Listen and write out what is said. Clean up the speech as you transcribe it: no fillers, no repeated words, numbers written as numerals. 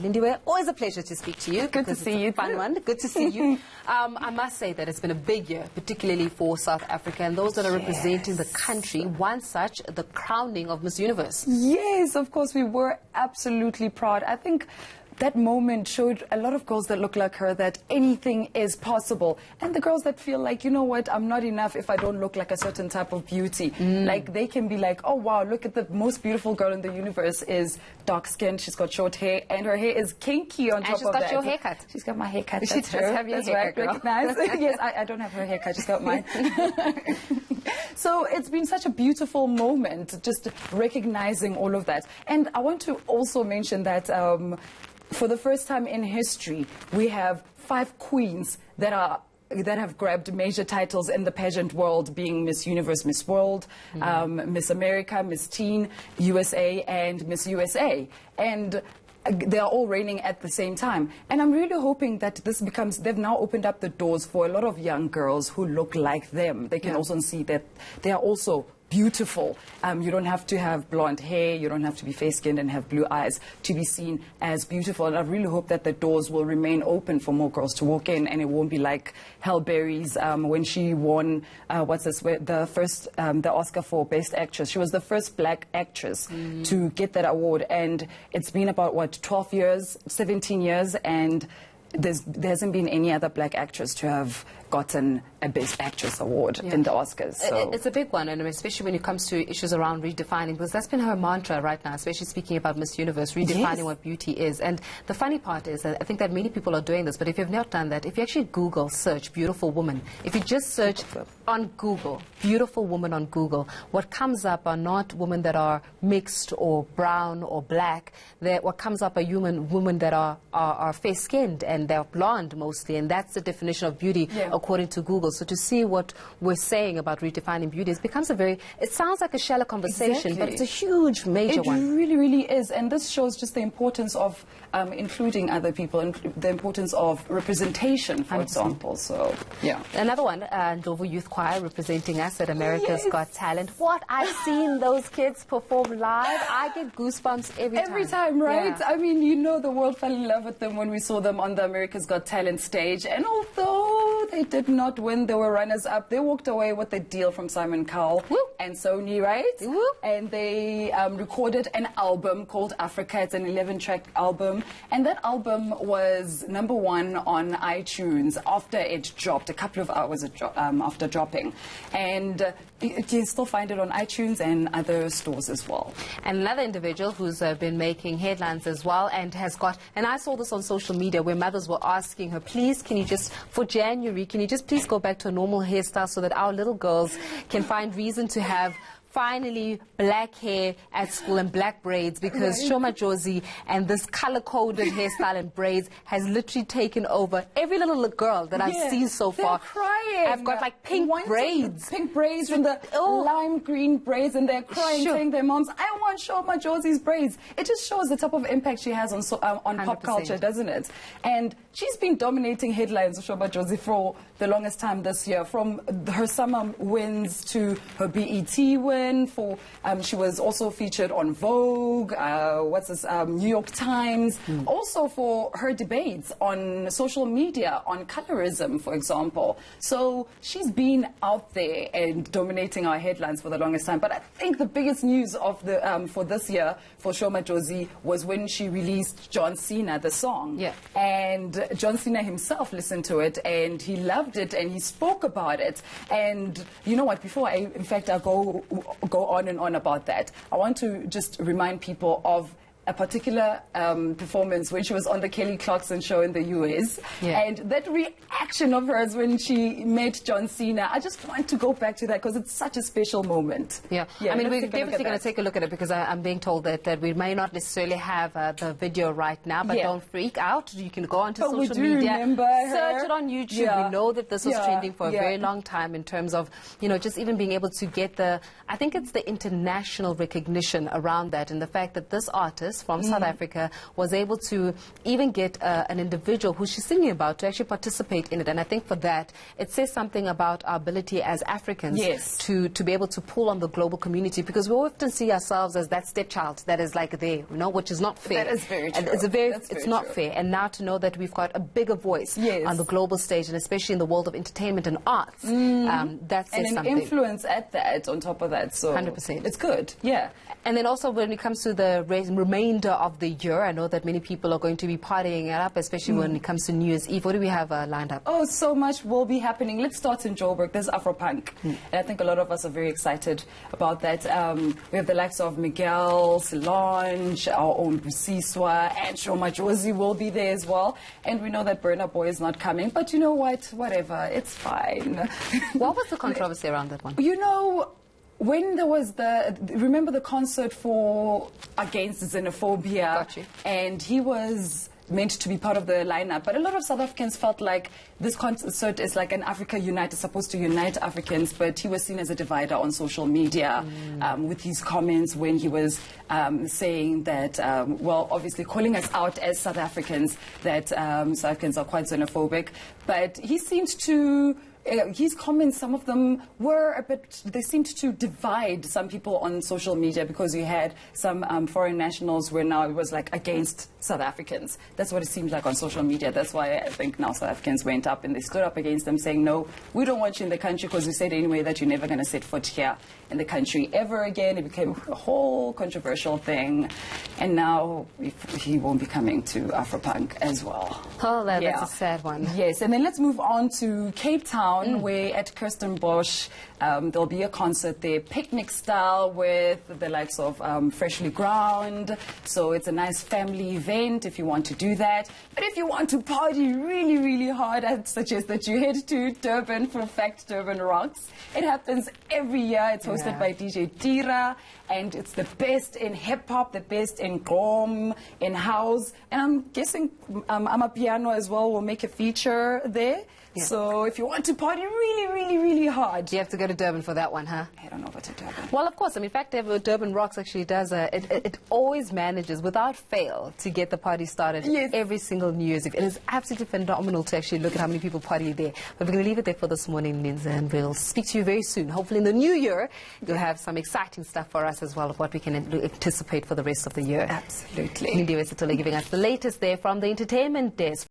Lindiwe, always a pleasure to speak to you. Good to see you. Fun one. Good to see you. I must say that it's been a big year, particularly for South Africa and those that are representing the country. One such, the crowning of Miss Universe. Yes, of course, we were absolutely proud. I think that moment showed a lot of girls that look like her that anything is possible. And the girls that feel like, you know what, I'm not enough if I don't look like a certain type of beauty. Like, they can be like, oh, wow, look at the most beautiful girl in the universe is dark-skinned, she's got short hair, and her hair is kinky on top of that. And she's got your haircut. She's got my haircut. She does have your haircut, girl. Recognize. Yes, I don't have her haircut, she's got mine. So it's been such a beautiful moment, just recognizing all of that. And I want to also mention that for the first time in history, we have 5 queens that have grabbed major titles in the pageant world, being Miss Universe, Miss World, Miss America, Miss Teen, USA, and Miss USA. And they are all reigning at the same time. And I'm really hoping that this becomes, they've now opened up the doors for a lot of young girls who look like them. They can also see that they are also beautiful. You don't have to have blonde hair, you don't have to be fair-skinned and have blue eyes to be seen as beautiful. And I really hope that the doors will remain open for more girls to walk in, and it won't be like Halle Berry's when she won, the Oscar for Best Actress. She was the first black actress to get that award, and it's been about, what, 12 years, 17 years, and there hasn't been any other black actress to have gotten a Best Actress award in the Oscars. So. It's a big one, and especially when it comes to issues around redefining, because that's been her mantra right now, especially speaking about Miss Universe, redefining what beauty is. And the funny part is that I think that many people are doing this, but if you've not done that, if you actually Google search beautiful woman, if you just search on Google, beautiful woman on Google, what comes up are not women that are mixed or brown or black. What comes up are women that are fair-skinned and they're blonde mostly, and that's the definition of beauty according to Google. So to see what we're saying about redefining beauty, it becomes it sounds like a shallow conversation, but it's a huge, major one. It really, really is. And this shows just the importance of including other people and the importance of representation, for example. So, yeah. Another one, Ndlovu Youth Choir representing us at America's Got Talent. What I've seen those kids perform live, I get goosebumps every time. Right? Yeah. I mean, you know, the world fell in love with them when we saw them on the America's Got Talent stage. And although they did not win, they were runners-up, they walked away with a deal from Simon Cowell and Sony, right? And they recorded an album called Africa. It's an 11-track album. And that album was #1 on iTunes after it dropped, a couple of hours after dropping. And you can still find it on iTunes and other stores as well. And another individual who's been making headlines as well and has got, and I saw this on social media where mothers were asking her, please, can you just, for January, can you just please go back to a normal hairstyle so that our little girls can find reason to have finally black hair at school and black braids, because Shoma Josie and this color-coded hairstyle and braids has literally taken over every little girl that I've seen so far. They're crying. I've got like pink braids. Pink braids from the lime green braids, and they're crying, saying their moms, I want Shoma Josie's braids. It just shows the type of impact she has on pop culture, doesn't it? And she's been dominating headlines, Shoma Josie, for the longest time this year, from her summer wins to her BET win. She was also featured on Vogue, New York Times, also for her debates on social media, on colorism, for example. So she's been out there and dominating our headlines for the longest time. But I think the biggest news of for this year for Shoma Josie was when she released John Cena, the song. And John Cena himself listened to it, and he loved it, and he spoke about it. And you know what, before I go on and on about that, I want to just remind people of a particular performance when she was on the Kelly Clarkson show in the US. And that reaction of hers when she met John Cena, I just want to go back to that because it's such a special moment. I mean, we're definitely going to take a look at it, because I'm being told that we may not necessarily have the video right now, but don't freak out. You can go onto social media, search it on YouTube. We know that this was trending for a very long time in terms of, you know, just even being able to get I think it's the international recognition around that, and the fact that this artist artist from South Africa was able to even get an individual who she's singing about to actually participate in it. And I think for that, it says something about our ability as Africans to be able to pull on the global community, because we often see ourselves as that stepchild that is like there, which is not fair. That is very true. And it's not fair. And now to know that we've got a bigger voice on the global stage, and especially in the world of entertainment and arts, that says and an something. Influence at that, on top of that. So 100%. It's good, yeah. And then also when it comes to the remainder of the year, I know that many people are going to be partying it up, especially when it comes to New Year's Eve. What do we have lined up? Oh, so much will be happening. Let's start in Joburg. There's Afropunk. And I think a lot of us are very excited about that. We have the likes of Miguel, Solange, our own Busiswa, and Shoma Josie will be there as well. And we know that Burna Boy is not coming. But you know what? Whatever. It's fine. What was the controversy around that one? When there was remember the concert against xenophobia, and he was meant to be part of the lineup, but a lot of South Africans felt like this concert is like an Africa Unite, is supposed to unite Africans, but he was seen as a divider on social media with his comments when he was saying that, well, obviously calling us out as South Africans, that South Africans are quite xenophobic, but he seemed to... his comments, some of them were they seemed to divide some people on social media, because you had some foreign nationals where now it was like against South Africans. That's what it seemed like on social media. That's why I think now South Africans went up and they stood up against them, saying, no, we don't want you in the country, because we said anyway that you're never going to set foot here in the country ever again. It became a whole controversial thing. And now he won't be coming to Afropunk as well. Oh, that's a sad one. Yes, and then let's move on to Cape Town, where at Kirstenbosch there'll be a concert there, picnic style, with the likes of Freshly Ground. So it's a nice family event if you want to do that. But if you want to party really, really hard, I'd suggest that you head to Durban for Fact Durban Rocks. It happens every year. It's hosted by DJ Tira, and it's the best in hip-hop, the best in gqom, in house, and I'm guessing Amapiano as well will make a feature there. Yeah. So if you want to party really, really, really hard, you have to go to Durban for that one, huh? Head on over to Durban. Well, of course. I mean, in fact, Durban Rocks actually does it always manages, without fail, to get the party started every single New Year's Eve. It is absolutely phenomenal to actually look at how many people party there. But we're going to leave it there for this morning, Lindsay, and we'll speak to you very soon. Hopefully in the new year, you'll have some exciting stuff for us as well, of what we can anticipate for the rest of the year. Absolutely. Lindiwe Sithole giving us the latest there from the entertainment desk.